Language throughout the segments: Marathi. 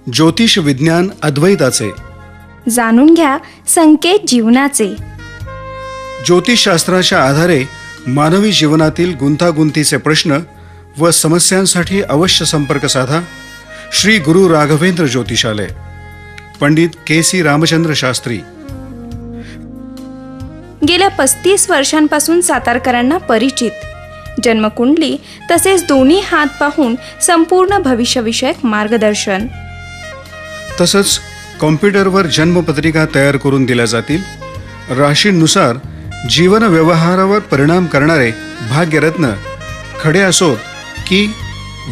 ज्योतिष विज्ञान अद्वैताचे. जाणून घ्या संकेत जीवनाचे. ज्योतिषशास्त्राच्या आधारे मानवी जीवनातील गुंतागुंतीचे प्रश्न व समस्यांसाठी अवश्य संपर्क साधा. श्री गुरु राघवेंद्र ज्योतिषालय, पंडित KC रामचंद्र शास्त्री. गेल्या 35 वर्षांपासून सातारकरांना परिचित. जन्मकुंडली तसेच दोन्ही हात पाहून संपूर्ण भविष्यविषयक मार्गदर्शन. तसंच कॉम्प्युटरवर जन्मपत्रिका तयार करून दिल्या जातील. राशीनुसार जीवन व्यवहारावर परिणाम करणारे भाग्यरत्न खडे असो की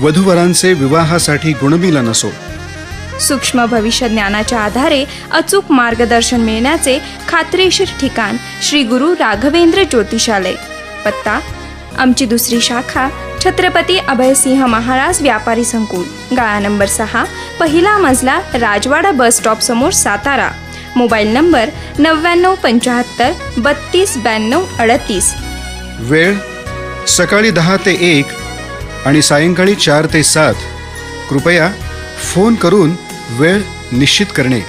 वधूवरांचे विवाहासाठी गुणमिलन असो, सूक्ष्म भविष्य ज्ञानाच्या आधारे अचूक मार्गदर्शन मिळण्याचे खात्रीशीर ठिकाण श्री गुरु राघवेंद्र ज्योतिषालय. पत्ता आमची दुसरी शाखा छत्रपती अभयसिंह महाराज व्यापारी संकुल, गाळा नंबर 6, पहिला मजला, राजवाडा बस स्टॉप समोर, सातारा. Mobile number 9975 32 92 38. वेळ सकाळी 10 ते 1 आणि सायंकाळी 4 ते 7. कृपया फोन करून वेळ निश्चित करणे.